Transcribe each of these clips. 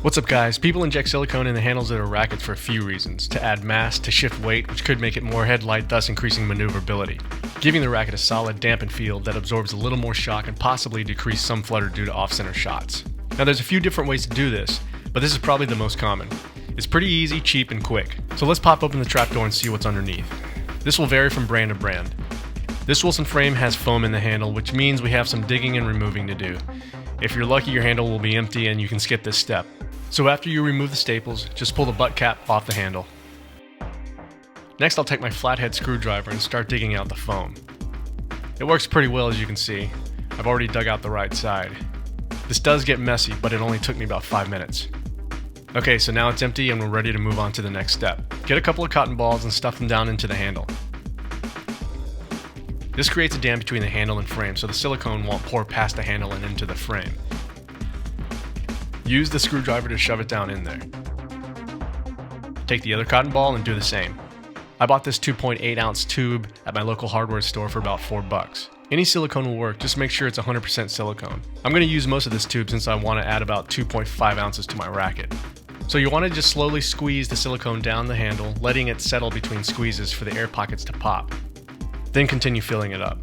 What's up guys, people inject silicone in the handles of their rackets for a few reasons. To add mass, to shift weight, which could make it more headlight, thus increasing maneuverability. Giving the racket a solid, dampened feel that absorbs a little more shock and possibly decrease some flutter due to off-center shots. Now there's a few different ways to do this, but this is probably the most common. It's pretty easy, cheap, and quick. So let's pop open the trapdoor and see what's underneath. This will vary from brand to brand. This Wilson frame has foam in the handle, which means we have some digging and removing to do. If you're lucky, your handle will be empty and you can skip this step. So after you remove the staples, just pull the butt cap off the handle. Next I'll take my flathead screwdriver and start digging out the foam. It works pretty well, as you can see. I've already dug out the right side. This does get messy, but it only took me about 5 minutes. Okay, so now it's empty and we're ready to move on to the next step. Get a couple of cotton balls and stuff them down into the handle. This creates a dam between the handle and frame, so the silicone won't pour past the handle and into the frame. Use the screwdriver to shove it down in there. Take the other cotton ball and do the same. I bought this 2.8 ounce tube at my local hardware store for about $4. Any silicone will work, just make sure it's 100% silicone. I'm going to use most of this tube since I want to add about 2.5 ounces to my racket. So you want to just slowly squeeze the silicone down the handle, letting it settle between squeezes for the air pockets to pop. Then continue filling it up.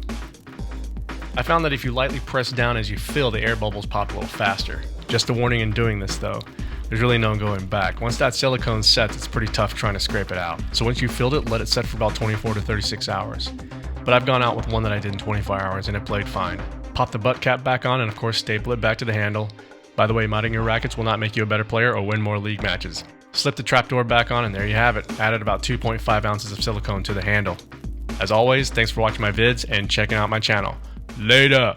I found that if you lightly press down as you fill, the air bubbles pop a little faster. Just a warning in doing this though, there's really no going back. Once that silicone sets, it's pretty tough trying to scrape it out. So once you've filled it, let it set for about 24 to 36 hours. But I've gone out with one that I did in 24 hours and it played fine. Pop the butt cap back on and of course staple it back to the handle. By the way, modding your rackets will not make you a better player or win more league matches. Slip the trapdoor back on and there you have it. Added about 2.5 ounces of silicone to the handle. As always, thanks for watching my vids and checking out my channel. Later!